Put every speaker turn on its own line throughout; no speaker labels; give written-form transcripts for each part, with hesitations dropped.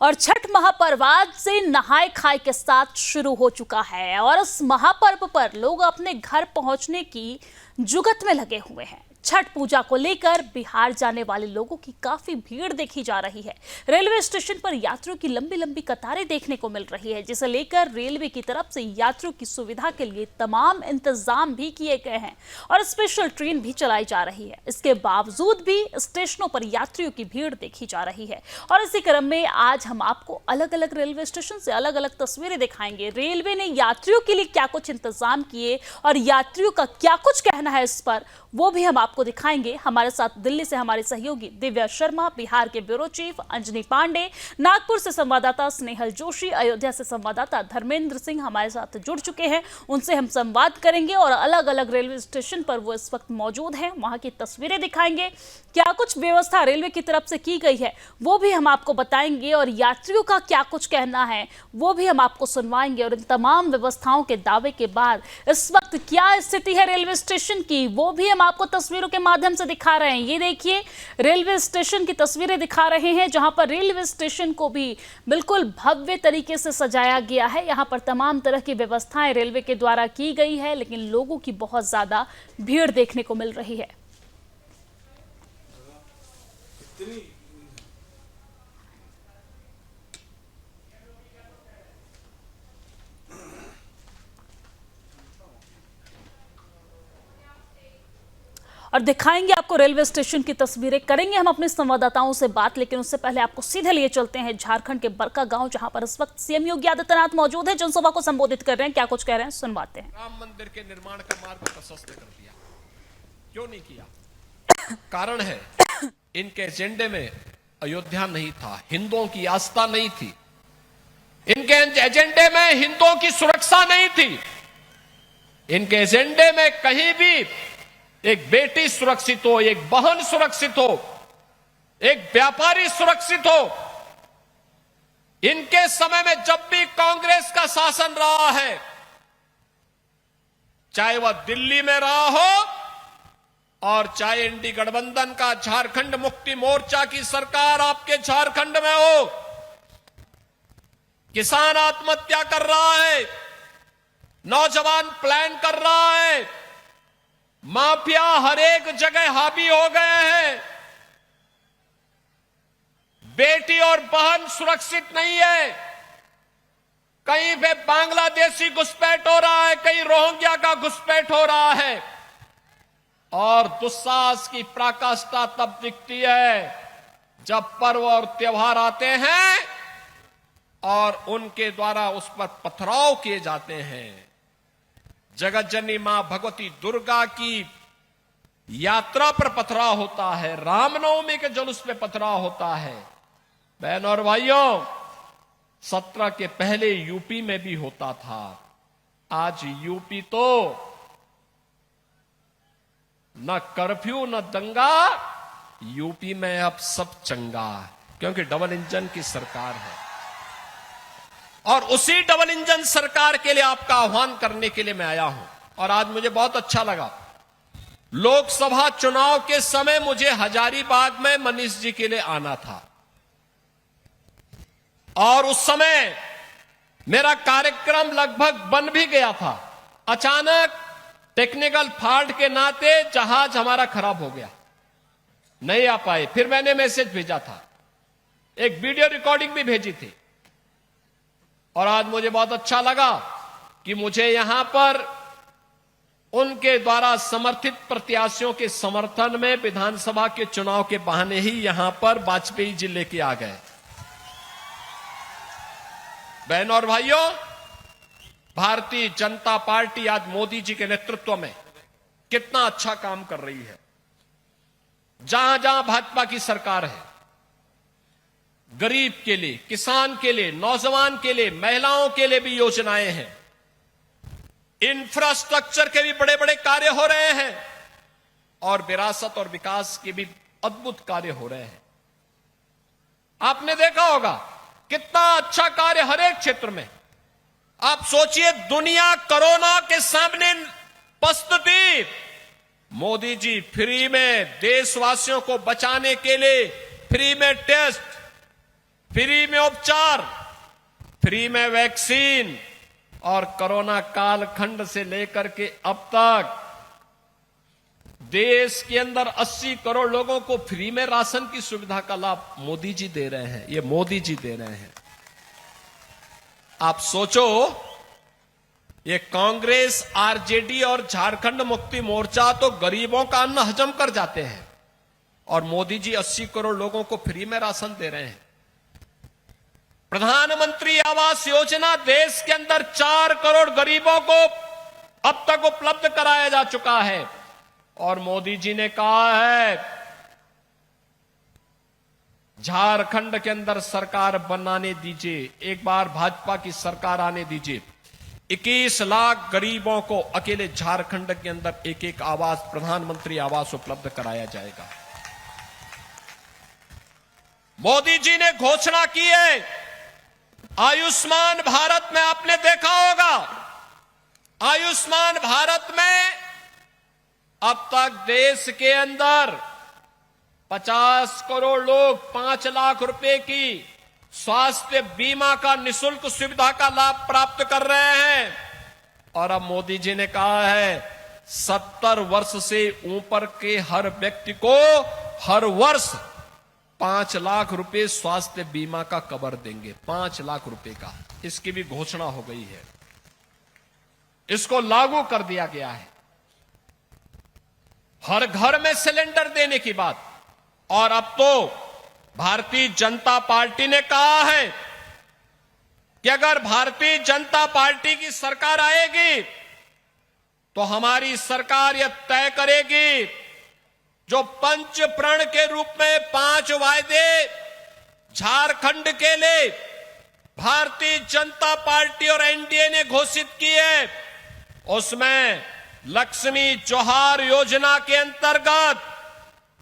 और छठ महापर्व आज से नहाय खाए के साथ शुरू हो चुका है और इस महापर्व पर लोग अपने घर पहुंचने की जुगत में लगे हुए हैं। छठ पूजा को लेकर बिहार जाने वाले लोगों की काफी भीड़ देखी जा रही है। रेलवे स्टेशन पर यात्रियों की लंबी लंबी कतारें देखने को मिल रही है, जिसे लेकर रेलवे की तरफ से यात्रियों की सुविधा के लिए तमाम इंतजाम भी किए गए हैं और स्पेशल ट्रेन भी चलाई जा रही है। इसके बावजूद भी स्टेशनों पर यात्रियों की भीड़ देखी जा रही है और इसी क्रम में आज हम आपको अलग अलग रेलवे स्टेशन से अलग अलग तस्वीरें दिखाएंगे। रेलवे ने यात्रियों के लिए क्या कुछ इंतजाम किए और यात्रियों का क्या कुछ कहना है इस पर, वो भी हम आपको दिखाएंगे। हमारे साथ दिल्ली से हमारे सहयोगी दिव्या शर्मा, बिहार के ब्यूरो चीफ अंजनी पांडे, नागपुर से संवाददाता स्नेहल जोशी, अयोध्या से संवाददाता धर्मेंद्र सिंह हमारे साथ जुड़ चुके हैं। उनसे हम संवाद करेंगे और अलग अलग रेलवे स्टेशन पर वो इस वक्त मौजूद हैं, वहां की तस्वीरें दिखाएंगे। क्या कुछ व्यवस्था रेलवे की तरफ से की गई है वो भी हम आपको बताएंगे और यात्रियों का क्या कुछ कहना है वो भी हम आपको सुनवाएंगे। और इन तमाम व्यवस्थाओं के दावे के बाद इस वक्त क्या स्थिति है रेलवे स्टेशन की, वो भी हम आपको तस्वीरों के माध्यम से दिखा रहे हैं। ये देखिए, रेलवे स्टेशन की तस्वीरें दिखा रहे हैं जहां पर रेलवे स्टेशन को भी बिल्कुल भव्य तरीके से सजाया गया है। यहां पर तमाम तरह की व्यवस्थाएं रेलवे के द्वारा की गई है, लेकिन लोगों की बहुत ज्यादा भीड़ देखने को मिल रही है। और दिखाएंगे आपको रेलवे स्टेशन की तस्वीरें, करेंगे हम अपने संवाददाताओं से बात, लेकिन उससे पहले आपको सीधे लिए चलते हैं झारखंड के बरका गांव, जहां पर इस वक्त सीएम योगी आदित्यनाथ मौजूद है, जनसभा को संबोधित कर रहे हैं। क्या कुछ कह रहे हैं सुनवाते हैं।
राम मंदिर के निर्माण का मार्ग प्रशस्त कर दिया, क्यों नहीं किया? कारण है, इनके एजेंडे में अयोध्या नहीं था, हिंदुओं की आस्था नहीं थी, इनके एजेंडे में हिंदुओं की सुरक्षा नहीं थी, इनके एजेंडे में कहीं भी एक बेटी सुरक्षित हो, एक बहन सुरक्षित हो, एक व्यापारी सुरक्षित हो। इनके समय में जब भी कांग्रेस का शासन रहा है, चाहे वह दिल्ली में रहा हो और चाहे इंडी गठबंधन का झारखंड मुक्ति मोर्चा की सरकार आपके झारखंड में हो, किसान आत्महत्या कर रहा है, नौजवान प्लान कर रहा है, माफिया हर एक जगह हावी हो गए हैं, बेटी और बहन सुरक्षित नहीं है, कहीं पे बांग्लादेशी घुसपैठ हो रहा है, कहीं रोहिंग्या का घुसपैठ हो रहा है। और दुस्साहस की पराकाष्ठा तब दिखती है जब पर्व और त्योहार आते हैं और उनके द्वारा उस पर पथराव किए जाते हैं। जगत जननी मां भगवती दुर्गा की यात्रा पर पथराव होता है, रामनवमी के जुलूस पे पथराव होता है। बहनों और भाइयों, 17 के पहले यूपी में भी होता था, आज यूपी तो न कर्फ्यू न दंगा, यूपी में अब सब चंगा, क्योंकि डबल इंजन की सरकार है। और उसी डबल इंजन सरकार के लिए आपका आह्वान करने के लिए मैं आया हूं। और आज मुझे बहुत अच्छा लगा, लोकसभा चुनाव के समय मुझे हजारीबाग में मनीष जी के लिए आना था और उस समय मेरा कार्यक्रम लगभग बन भी गया था। अचानक टेक्निकल फॉल्ट के नाते जहाज हमारा खराब हो गया, नहीं आ पाए। फिर मैंने मैसेज भेजा था, एक वीडियो रिकॉर्डिंग भी भेजी थी। और आज मुझे बहुत अच्छा लगा कि मुझे यहां पर उनके द्वारा समर्थित प्रत्याशियों के समर्थन में विधानसभा के चुनाव के बहाने ही यहां पर वाजपेयी जी लेके आ गए। बहनों और भाइयों, भारतीय जनता पार्टी आज मोदी जी के नेतृत्व में कितना अच्छा काम कर रही है। जहां जहां भाजपा की सरकार है, गरीब के लिए, किसान के लिए, नौजवान के लिए, महिलाओं के लिए भी योजनाएं हैं, इंफ्रास्ट्रक्चर के भी बड़े बड़े कार्य हो रहे हैं और विरासत और विकास के भी अद्भुत कार्य हो रहे हैं। आपने देखा होगा कितना अच्छा कार्य हर एक क्षेत्र में। आप सोचिए, दुनिया कोरोना के सामने पस्त थी, मोदी जी फ्री में देशवासियों को बचाने के लिए फ्री में टेस्ट, फ्री में उपचार, फ्री में वैक्सीन, और कोरोना कालखंड से लेकर के अब तक देश के अंदर 80 करोड़ लोगों को फ्री में राशन की सुविधा का लाभ मोदी जी दे रहे हैं। ये मोदी जी दे रहे हैं। आप सोचो, ये कांग्रेस, आरजेडी और झारखंड मुक्ति मोर्चा तो गरीबों का अन्न हजम कर जाते हैं, और मोदी जी 80 करोड़ लोगों को फ्री में राशन दे रहे हैं। प्रधानमंत्री आवास योजना देश के अंदर 4 करोड़ गरीबों को अब तक उपलब्ध कराया जा चुका है, और मोदी जी ने कहा है झारखंड के अंदर सरकार बनाने दीजिए, एक बार भाजपा की सरकार आने दीजिए। 21 लाख गरीबों को अकेले झारखंड के अंदर एक एक आवास, प्रधानमंत्री आवास उपलब्ध कराया जाएगा। मोदी जी ने घोषणा की है आयुष्मान भारत में, आपने देखा होगा, आयुष्मान भारत में अब तक देश के अंदर 50 करोड़ लोग 5 लाख रुपए की स्वास्थ्य बीमा का निशुल्क सुविधा का लाभ प्राप्त कर रहे हैं। और अब मोदी जी ने कहा है 70 वर्ष से ऊपर के हर व्यक्ति को हर वर्ष 5 लाख रुपए स्वास्थ्य बीमा का कवर देंगे। 5 लाख रुपए का, इसकी भी घोषणा हो गई है, इसको लागू कर दिया गया है। हर घर में सिलेंडर देने की बात। और अब तो भारतीय जनता पार्टी ने कहा है कि अगर भारतीय जनता पार्टी की सरकार आएगी तो हमारी सरकार यह तय करेगी जो पंच प्रण के रूप में 5 वायदे झारखंड के लिए भारतीय जनता पार्टी और एनडीए ने घोषित किए, उसमें लक्ष्मी जोहार योजना के अंतर्गत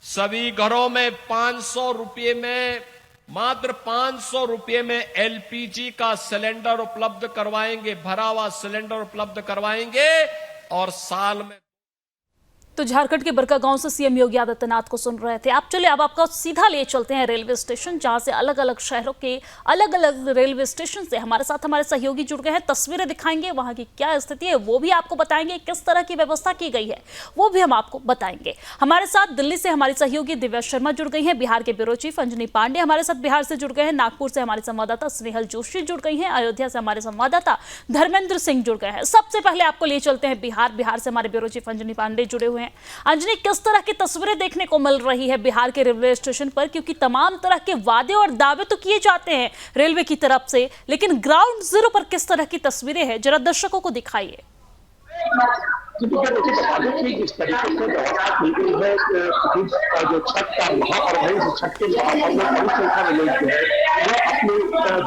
सभी घरों में 500 रुपये में, मात्र 500 रुपये में एलपीजी का सिलेंडर उपलब्ध करवाएंगे, भरा हुआ सिलेंडर उपलब्ध करवाएंगे। और साल में
तो झारखंड के बड़कागांव से सीएम योगी आदित्यनाथ को सुन रहे थे आप। चलिए अब आपको सीधा ले चलते हैं रेलवे स्टेशन, जहां से अलग अलग शहरों के अलग अलग रेलवे स्टेशन से हमारे साथ हमारे सहयोगी जुड़ गए हैं। तस्वीरें दिखाएंगे, वहां की क्या स्थिति है वो भी आपको बताएंगे, किस तरह की व्यवस्था की गई है वो भी हम आपको बताएंगे। हमारे साथ दिल्ली से हमारी सहयोगी दिव्या शर्मा जुड़ गई हैं, बिहार के ब्यूरो चीफ अंजनी पांडे हमारे साथ बिहार से जुड़ गए हैं, नागपुर से हमारे संवाददाता स्नेहल जोशी जुड़ गई हैं, अयोध्या से हमारे संवाददाता धर्मेंद्र सिंह जुड़ गए हैं। सबसे पहले आपको ले चलते हैं बिहार से हमारे ब्यूरो चीफ अंजनी पांडे जुड़े हुए हैं। अंजनी, किस तरह की तस्वीरें देखने को मिल रही है बिहार के रेलवे स्टेशन पर, क्योंकि तमाम तरह के वादे और दावे तो किए जाते हैं रेलवे की तरफ से, लेकिन ग्राउंड जीरो पर किस तरह की तस्वीरें हैं जरा दर्शकों को दिखाइए।
जिस तरीके से व्यवस्था की गई है, जो छठ का महापर्व, छठ के महापर्व में बड़ी संख्या में लोग जो है वो अपने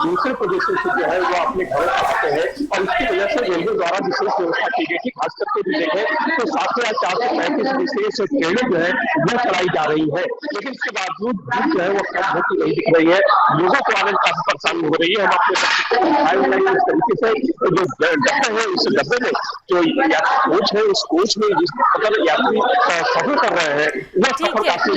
दूसरे प्रदेशों से जो है वो अपने घरों पर आते हैं, और इसकी वजह से रेलवे द्वारा विशेष व्यवस्था की गई थी। खास करके भी देखें तो 7,435 विशेष ट्रेनें जो है वो चलाई जा रही है, लेकिन इसके बावजूद जो है वो कम होती नहीं दिख रही है। लोगों को आने में काफी परेशानी हो रही है। हम अपने इस तरीके से जो डब्बे है, उस डब्बे में जो कोच है, उस कोच में जिस अगर यात्री सफर कर रहे हैं वह सफर काफी।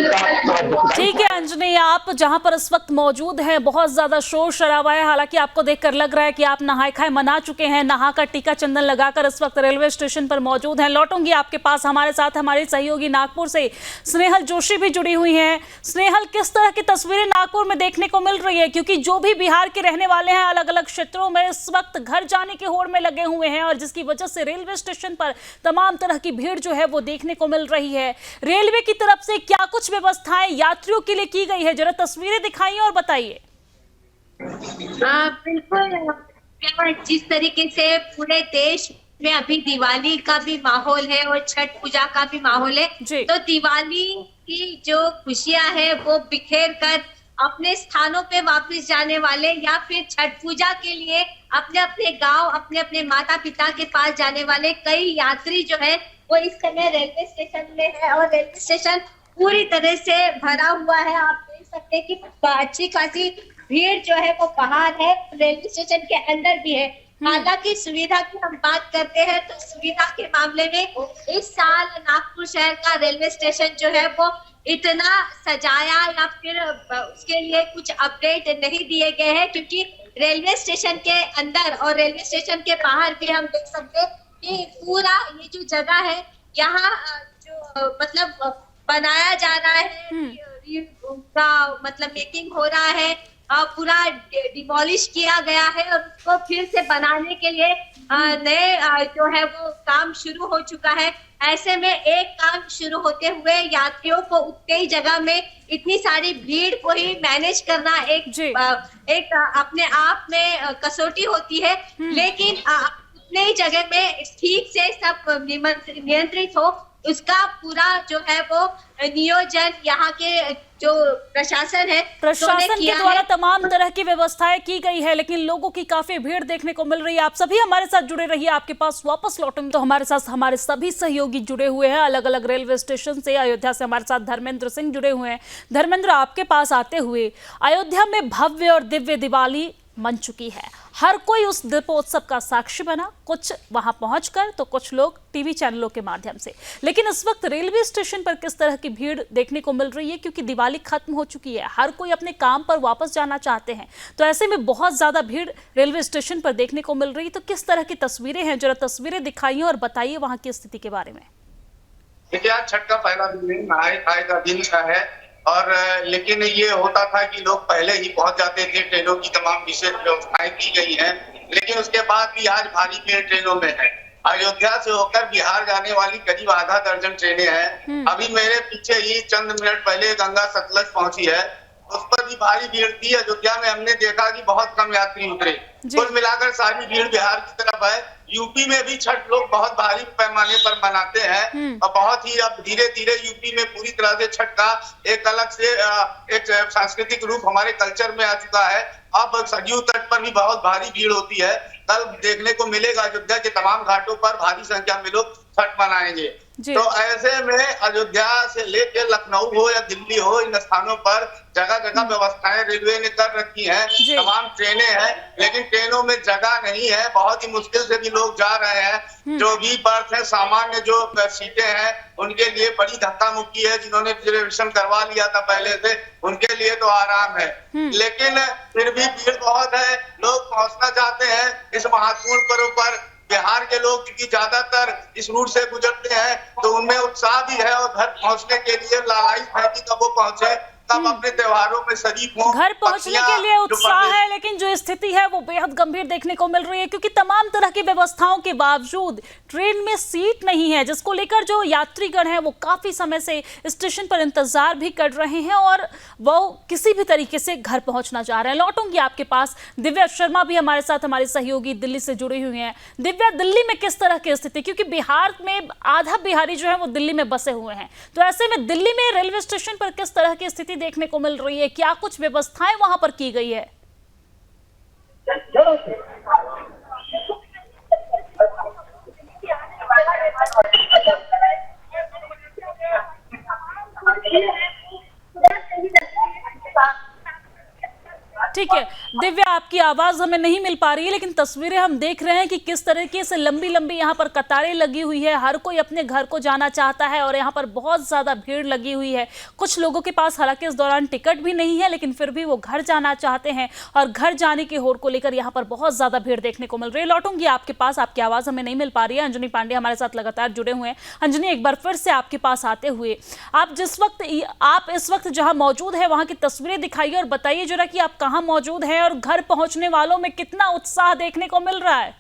ठीक है अंजनी, आप जहां पर इस वक्त मौजूद हैं बहुत ज्यादा शोर शराबा है, हालांकि आपको देखकर लग रहा है कि आप नहाए खाए मना चुके हैं, नहाकर टीका चंदन लगाकर इस वक्त रेलवे स्टेशन पर मौजूद हैं। लौटूंगी आपके पास, हमारे साथ हमारी सहयोगी नागपुर से स्नेहल जोशी भी जुड़ी हुई हैं। स्नेहल, किस तरह की तस्वीरें नागपुर में देखने को मिल रही है, क्योंकि जो भी बिहार के रहने वाले हैं अलग अलग क्षेत्रों में इस वक्त घर जाने की होड़ में लगे हुए हैं, और जिसकी वजह से रेलवे स्टेशन पर तमाम तरह की भीड़ जो है वो देखने को मिल रही है। रेलवे की तरफ से क्या कुछ व्यवस्थाएं यात्रियों के लिए की गई है, जरा तस्वीरें दिखाइए और बताइए।
बिल्कुल, जिस तरीके से पूरे देश में अभी दिवाली का भी माहौल है और छठ पूजा का भी माहौल है, तो दिवाली की जो खुशियां है वो बिखेर कर अपने स्थानों पे वापस जाने वाले या फिर छठ पूजा के लिए अपने अपने गांव, अपने अपने माता पिता के पास जाने वाले कई यात्री जो है वो इस समय रेलवे स्टेशन में है, और रेलवे स्टेशन पूरी तरह से भरा हुआ है। आप देख सकते हैं कि अच्छी खासी भीड़ जो है वो बाहर है, रेलवे स्टेशन के अंदर भी है। हालांकि सुविधा की हम बात करते हैं तो सुविधा के मामले में इस साल नागपुर शहर का रेलवे स्टेशन जो है वो इतना सजाया या फिर उसके लिए कुछ अपडेट नहीं दिए गए हैं, क्योंकि रेलवे स्टेशन के अंदर और रेलवे स्टेशन के बाहर भी हम देख सकते हैं कि पूरा ये जो जगह है यहाँ जो मतलब बनाया जा रहा है, का मतलब मेकिंग हो रहा है, पूरा डिमोलिश किया गया है और उसको फिर से बनाने के लिए नए जो है वो काम शुरू हो चुका है। ऐसे में एक काम शुरू होते हुए यात्रियों को उतने ही जगह में इतनी सारी भीड़ को ही मैनेज करना एक अपने आप में कसौटी होती है, लेकिन उतने ही जगह में ठीक से सब नियंत्रित हो, उसका पूरा जो है वो नियोजन यहाँ के जो प्रशासन है
के द्वारा तमाम तरह की व्यवस्थाएं की गई है, लेकिन लोगों की काफी भीड़ देखने को मिल रही है। आप सभी हमारे साथ जुड़े रहिए, आपके पास वापस लौटेंगे तो हमारे साथ हमारे सभी सहयोगी जुड़े हुए हैं अलग अलग रेलवे स्टेशन से। अयोध्या से हमारे साथ धर्मेंद्र सिंह जुड़े हुए हैं। धर्मेंद्र, आपके पास आते हुए, अयोध्या में भव्य और दिव्य दिवाली मन चुकी है। हर कोई उस दीपोत्सव का साक्षी बना, कुछ वहां पहुंचकर तो कुछ लोग टीवी चैनलों के माध्यम से। लेकिन इस वक्त रेलवे स्टेशन पर किस तरह की भीड़ देखने को मिल रही है, क्योंकि दिवाली खत्म हो चुकी है, हर कोई अपने काम पर वापस जाना चाहते हैं, तो ऐसे में बहुत ज्यादा भीड़ रेलवे स्टेशन पर देखने को मिल रही है। तो किस तरह की तस्वीरें हैं, जरा तस्वीरें दिखाइए और बताइए वहां की स्थिति के बारे में।
देखिए, आज छठ का पहला दिन नहाय खाए का दिन का है, और लेकिन ये होता था कि लोग पहले ही पहुंच जाते थे, ट्रेनों की तमाम विशेष व्यवस्थाएं की गई हैं, लेकिन उसके बाद भी आज भारी भीड़ ट्रेनों में है। अयोध्या से होकर बिहार जाने वाली करीब आधा दर्जन ट्रेनें हैं। अभी मेरे पीछे ही चंद मिनट पहले गंगा सतलज पहुंची है, उस पर भी भारी भीड़ थी। अयोध्या में हमने देखा कि बहुत कम यात्री उतरे। कुल मिलाकर सारी भीड़ बिहार की तरफ है। यूपी में भी छठ लोग बहुत भारी पैमाने पर मनाते हैं और बहुत ही अब धीरे धीरे यूपी में पूरी तरह से छठ का एक अलग से एक सांस्कृतिक रूप हमारे कल्चर में आ चुका है। अब सरयू तट पर भी बहुत भारी भीड़ होती है। कल देखने को मिलेगा अयोध्या के तमाम घाटों पर भारी संख्या में लोग छठ मनाएंगे। तो ऐसे में अयोध्या से लेकर लखनऊ हो या दिल्ली हो, इन स्थानों पर जगह जगह व्यवस्थाएं रेलवे ने कर रखी हैं, तमाम ट्रेनें हैं, लेकिन ट्रेनों में जगह नहीं है। बहुत ही मुश्किल से भी लोग जा रहे हैं। जो भी बर्थ है, सामान्य जो सीटें हैं, उनके लिए बड़ी धक्का मुक्की है। जिन्होंने रिजर्वेशन करवा लिया था पहले से, उनके लिए तो आराम है, लेकिन फिर भी भीड़ बहुत है। लोग पहुंचना चाहते हैं इस महत्वपूर्ण पर्व पर। बिहार के लोग क्योंकि ज्यादातर इस रूट से गुजरते हैं, तो उनमें उत्साह भी है और घर पहुंचने के लिए लालायित है कि कब वो पहुंचे, तब अपने त्योहारों में शरीक हों।
घर पहुंचने के लिए उत्साह है, लेकिन जो स्थिति है वो बेहद गंभीर देखने को मिल रही है, क्योंकि तमाम तरह की व्यवस्थाओं के बावजूद ट्रेन में सीट नहीं है, जिसको लेकर जो यात्रीगण हैं वो काफी समय से स्टेशन पर इंतजार भी कर रहे हैं और वो किसी भी तरीके से घर पहुंचना चाह रहे हैं। लौटूंगी आपके पास। दिव्या शर्मा भी हमारे साथ, हमारे सहयोगी दिल्ली से जुड़ी हुई हैं। दिव्या, दिल्ली में किस तरह की स्थिति, क्योंकि बिहार में आधा बिहारी जो है वो दिल्ली में बसे हुए हैं, तो ऐसे में दिल्ली में रेलवे स्टेशन पर किस तरह की स्थिति देखने को मिल रही है, क्या कुछ व्यवस्थाएं वहां पर की गई है? ठीक है दिव्या, आपकी आवाज हमें नहीं मिल पा रही है, लेकिन तस्वीरें हम देख रहे हैं कि किस तरीके से लंबी लंबी यहाँ पर कतारें लगी हुई है। हर कोई अपने घर को जाना चाहता है और यहाँ पर बहुत ज्यादा भीड़ लगी हुई है। कुछ लोगों के पास हालांकि इस दौरान टिकट भी नहीं है, लेकिन फिर भी वो घर जाना चाहते हैं और घर जाने की होड़ को लेकर यहाँ पर बहुत ज्यादा भीड़ देखने को मिल रही है। लौटूंगी आपके पास, आपकी आवाज हमें नहीं मिल पा रही है। अंजनी पांडे हमारे साथ लगातार जुड़े हुए हैं। अंजनी, एक बार फिर से आपके पास आते हुए, आप इस वक्त जहाँ मौजूद है वहाँ की तस्वीरें दिखाइए और बताइए जरा कि आप कहाँ मौजूद है और घर पहुंचने वालों में कितना उत्साह देखने को मिल रहा है।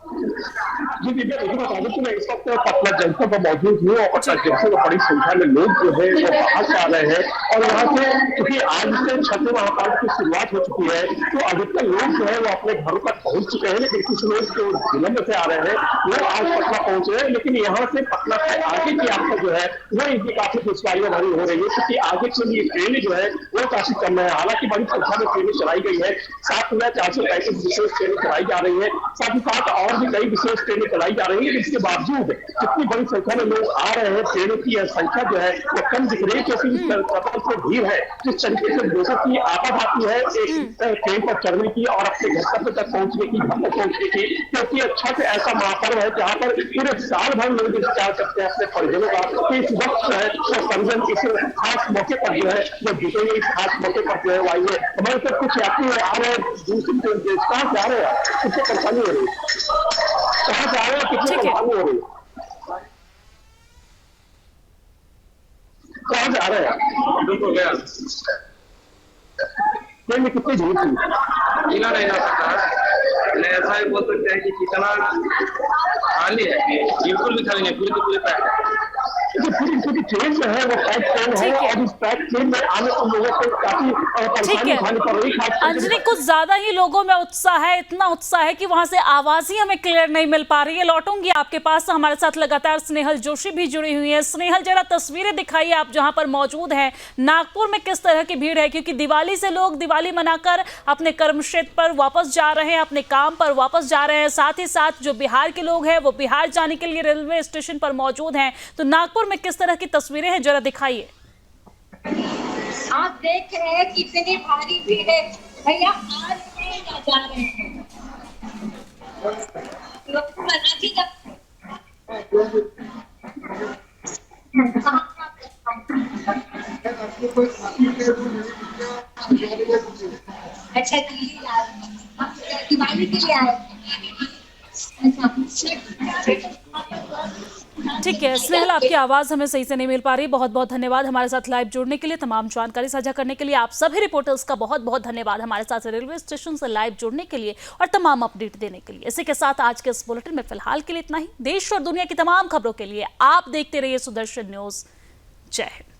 जी दिव्या, देखिए बता दें कि मैं इस वक्त पटना जंक्शन पर मौजूद हूँ और पटना जंक्शन में बड़ी संख्या में लोग जो है वो बाहर से आ रहे हैं और यहाँ से क्योंकि आज से छठे महापर्व की शुरुआत हो चुकी है, तो अधिकतर लोग जो है वो अपने घरों तक पहुंच चुके हैं, लेकिन कुछ लोग जो जिले में से आ रहे हैं वो आज पटना पहुंचे हैं। लेकिन यहाँ से पटना से आगे की यात्रा जो है वो इनकी काफी दुश्वारियां भरी हो रही है, क्योंकि आगे के लिए ट्रेनें जो है वो काफी कम है। हालांकि बड़ी संख्या में ट्रेनें चलाई गई है, 7,435 विशेष ट्रेनें चलाई जा रही है, साथ ही साथ और भी कई कई विशेष ट्रेनें चलाई जा रही है, इसके बावजूद इतनी बड़ी संख्या में लोग आ रहे हैं, ट्रेनों की संख्या जो है वो कम दिख रही है, क्योंकि कतर से भीड़ है। जिस तरीके से लोगों की आदत आती है एक ट्रेन पर चढ़ने की और अपने गंतव्य तक पहुंचने की, घर तक पहुंचने की, क्योंकि छठ ऐसा महापर्व है जहाँ पर पूरे साल भर लोग इंतजार करते हैं अपने परिजनों का। इस वक्त जो है वो परिजन इस खास मौके पर जो है वो जुटेंगे, इस खास मौके पर जो है वो आइए। हमारे साथ कुछ यात्री आ रहे हैं दूसरी देश, कहाँ से आ रहे हैं, कितनी परेशानी हो रही है, कहाँ से आ रहे हैं, कितनी परेशानी हो रही है, कहाँ से आ रहे हैं? बिल्कुल गया ट्रेन में कितनी भीड़ थी?
जिला नहीं ना सकता, ऐसा ही बोल सकते हैं कि कितना खाली है, बिल्कुल भी खाली नहीं, पूरी पैक है।
पूरी ट्रेन जो है वो पैक ट्रेन है और इस पैक ट्रेन में आने को लोगों को काफी परेशानी उठानी पड़ रही है।
अंजनी, कुछ ज्यादा ही लोगों में उत्साह है, इतना उत्साह है कि वहां से आवाज ही हमें क्लियर नहीं मिल पा रही है। लौटूंगी आपके पास, हमारे साथ लगातार स्नेहल जोशी भी जुड़ी हुई है। स्नेहल, जरा तस्वीरें दिखाइए आप जहां पर मौजूद हैं, नागपुर में किस तरह की भीड़ है, क्योंकि दिवाली से लोग दिवाली मनाकर अपने कर्म क्षेत्र पर वापस जा रहे हैं, अपने काम पर वापस जा रहे हैं। साथ ही साथ जो बिहार के लोग हैं वो बिहार जाने के लिए रेलवे स्टेशन पर मौजूद हैं। तो नागपुर में किस तरह की तस्वीरें हैं, जरा दिखाइए।
आप देख रहे हैं कितनी भारी भीड़ है भैया, आ रहे हैं या जा रहे हैं, लोग मना भी अच्छा दिवाली के लिए आए।
ठीक है स्नेहल, आपकी आवाज हमें सही से नहीं मिल पा रही। बहुत बहुत धन्यवाद हमारे साथ लाइव जुड़ने के लिए, तमाम जानकारी साझा करने के लिए। आप सभी रिपोर्टर्स का बहुत बहुत धन्यवाद हमारे साथ रेलवे स्टेशन से लाइव जुड़ने के लिए और तमाम अपडेट देने के लिए। इसी के साथ आज के इस बुलेटिन में फिलहाल के लिए इतना ही। देश और दुनिया की तमाम खबरों के लिए आप देखते रहिए सुदर्शन न्यूज। जय हिंद।